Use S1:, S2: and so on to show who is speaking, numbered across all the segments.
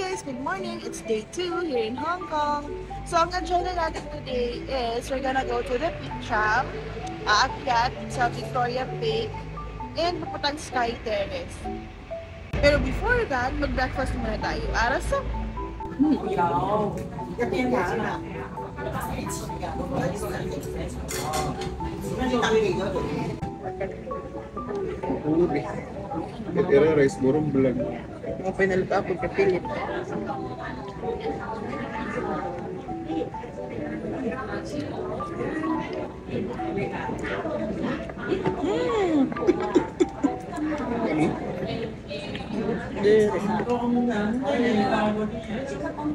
S1: guys, good morning. It's day 2 here in Hong Kong. So ang agenda natin today is we're gonna go to the Peak Tram, aakyat sa Victoria Peak, and papuntang Sky Terrace. Pero before that, mag-breakfast muna tayo. Para sa...
S2: Kira rice murong bulan.
S1: Mga pinaluto ako kapilit.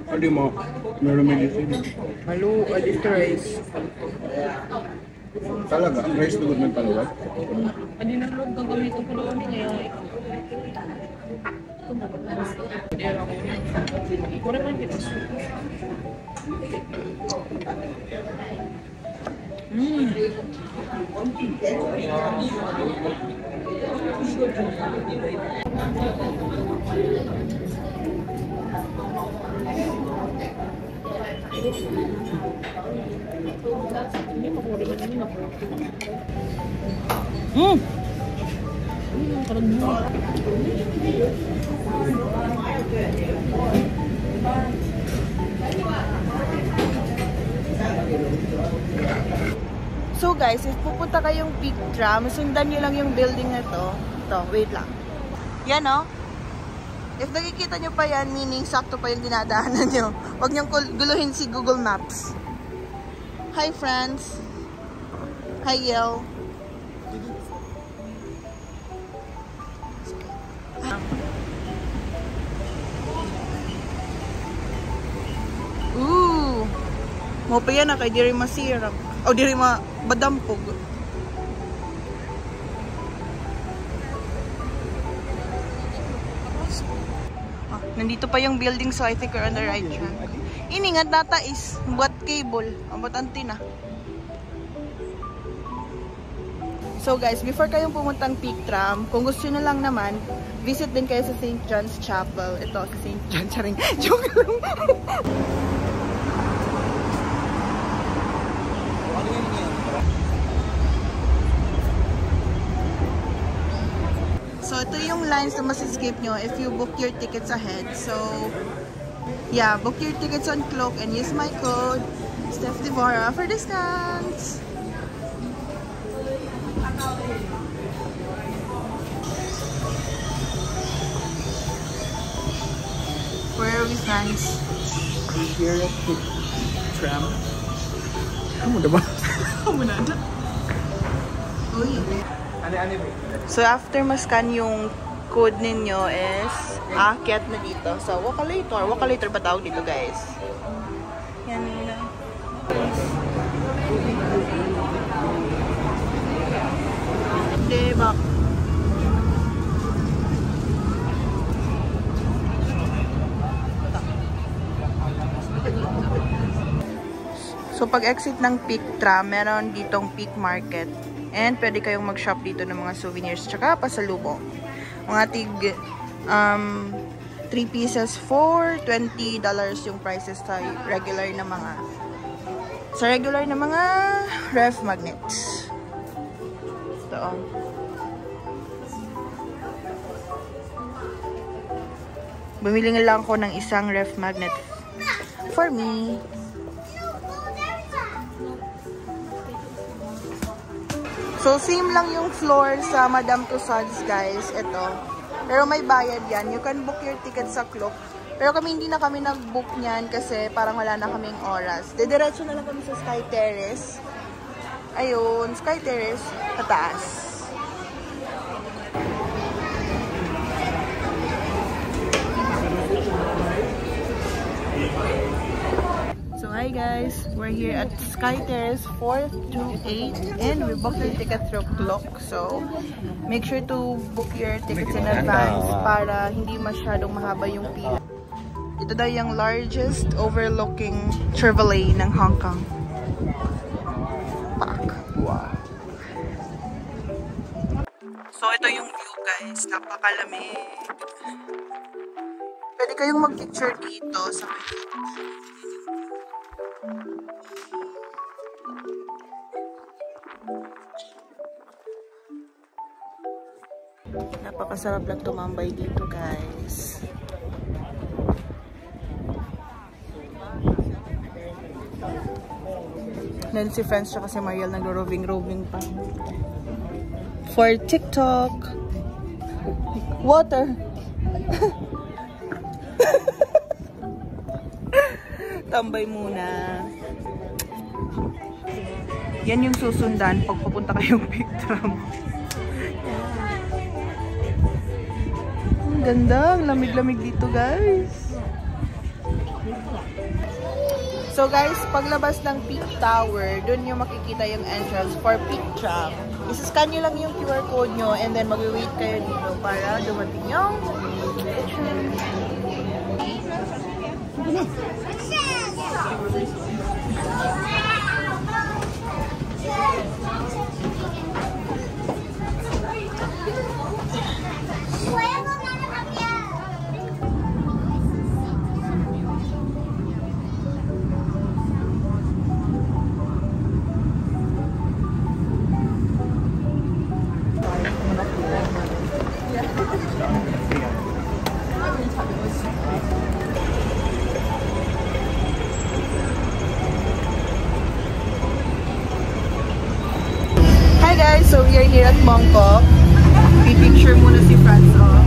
S2: Ano mo? Meron medicine.
S1: Malu, alis rice.
S2: Talaga? Ang rice tugod ng paluwag?
S1: Ano na loob kang gamitin ko noon niya? So guys, if pupunta kayong Peak Tram, sundan nyo lang yung building na to. Ito, wait lang. Yan o. If nakikita nyo pa yan, meaning sakto pa yung dinadaanan nyo. Huwag nyong guluhin si Google Maps. Hi friends. Hi Yel. Ooh. Mo pa yan na kay diri masirap. O diri madampog. Nandito pa yung building, so I think we're on the right track. Ini nga data is buat cable, abot antenna. So guys, before kayong pumuntang Peak Tram, kung gusto nyo lang naman, visit din kayo sa St. John's Chapel. Ito, sa St. John, charing. Joke lang. So, ito yung lines na masi-skip nyo if you book your tickets ahead. So, yeah, book your tickets on Klook and use my code Steph Devora for discounts. Where are we, friends?
S2: Here at the tram. Kamu diba?
S1: Kamu na na. Uy. So after ma-scan yung code ninyo is aakyat na dito. So Walkalator. Walkalator ba tawag dito, guys? Yan na. Diba? So pag exit ng Peak Tram, meron ditong Peak Market. And pwede kayong mag-shop dito ng mga souvenirs tsaka pasalubong. Mga tig 3 pieces for $20 yung prices sa regular na mga ref magnets. Ito. Bumili lang ako ng isang ref magnet for me. So, same lang yung floor sa Madame Tussauds, guys. Ito. Pero may bayad yan. You can book your ticket sa Klook. Pero hindi na kami nag-book niyan kasi parang wala na kaming oras. Didiretso na lang kami sa Sky Terrace. Ayun, Sky Terrace, pataas. So hi guys, we're here at Sky Terrace 428 and we booked your ticket through Klook. So make sure to book your tickets in advance para hindi masyadong mahaba yung pila. Ito daw yung largest overlooking Chevrolet ng Hong Kong. Pak. Wow. So ito yung view guys, napakalamig. pwede kayong mag-picture dito sa napakasarap lang tumambay dito, guys. Then si Friends siya kasi Mariel nag-roving pa. For TikTok. Water. Tambay muna. Yan yung susundan pag papunta kayong Big Tram. Ang ganda, ang lamig-lamig dito, guys. So guys, paglabas ng Peak Tower, dun yung makikita yung entrance for Peak Tram. Isa-scan nyo lang yung QR code nyo and then mag-wait kayo dito para dumating yung so we are here at Bangkok. Pipicture muna si Franz off.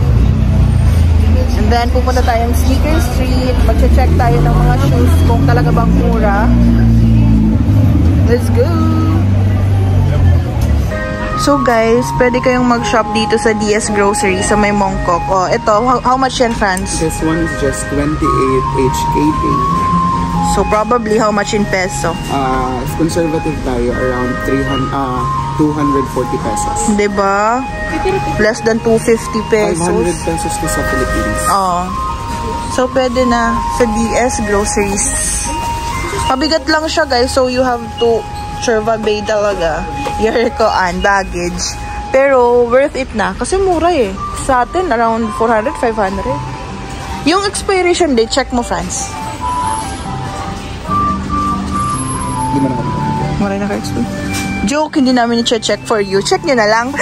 S1: And then pupunta tayong Sneaker Street. Mag-check tayo ng mga shoes kung talaga bang mura. Let's go! So guys, pwede kayong mag-shop dito sa DS Grocery sa may Mongkok. Oh, ito, how much yan, Franz?
S2: This one is just 28 HKD.
S1: So probably how much in peso?
S2: Conservative tayo, around 240 pesos.
S1: Diba? Less than 250 pesos.
S2: 500 pesos ko sa Philippines.
S1: Oo. So, pwede na sa DS Groceries. Mabigat lang siya, guys. So, you have to survey talaga your baggage. Pero, worth it na. Kasi mura eh. Sa atin, around 400, 500. Yung expiration date, check mo, Franz.
S2: Di mo na kami.
S1: Maray na ka-expire. Joke, hindi namin i-check for you. Check nyo na lang.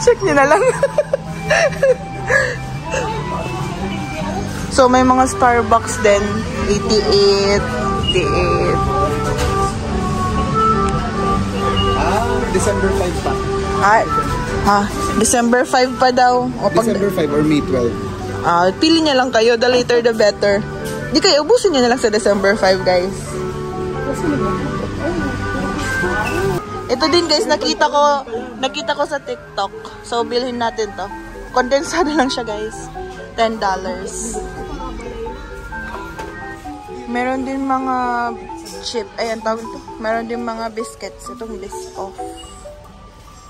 S1: Check nyo na lang. So, may mga Starbucks din. 88.
S2: December 5 pa.
S1: December 5 pa daw. O,
S2: December 5 or May 12.
S1: Pili niya lang kayo. The later, the better. Di kayo, ubusin nyo na lang sa December 5, guys. Ito din, guys, nakita ko sa TikTok. So, bilhin natin to. Kondensado lang siya, guys. $10. Meron din mga chip. Ayan, tawag ito. Meron din mga biscuits. Itong Biscoff.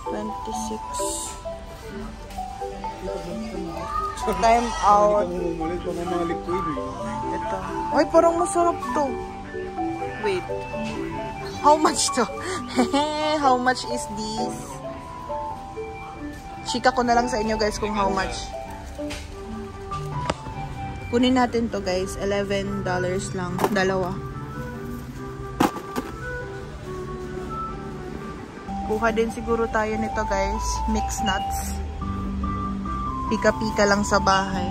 S1: 26. Time out. Ito. Ay, parang masarap to. Wait. How much to? How much is this? Chika ko na lang sa inyo, guys, kung how much. Kunin natin to, guys. $11 lang. Dalawa. Kuha din siguro tayo nito, guys. Mixed nuts. Pika-pika lang sa bahay.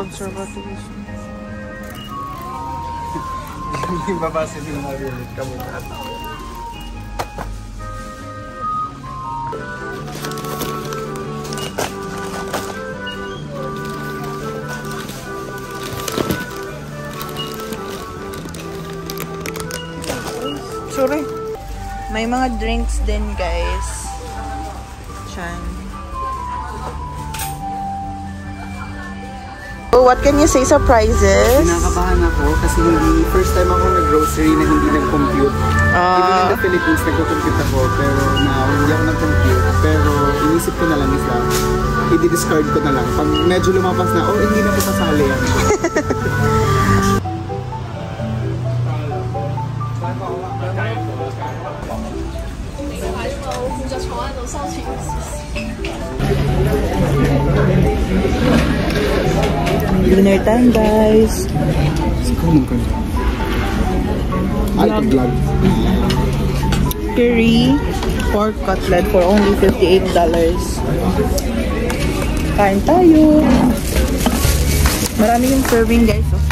S1: Conservative.
S2: Hindi babasa din mga unit ka muna.
S1: Sorry. May mga drinks din, guys. Chan. So, what can you say sa prices?
S2: Kinakabahan ako kasi first time ako nag-grocery na hindi nag-compute. Even in the Philippines, nag-compute ako pero now hindi ako nag-compute. Pero inisip ko na lang is i-discard ko na lang. Pag medyo lumapas na, oh, hindi na ko kasali yan.
S1: Dinner time, guys.
S2: Ay, vlog.
S1: Curry pork cutlet for only $58. Kain tayo. Marami yung serving, guys.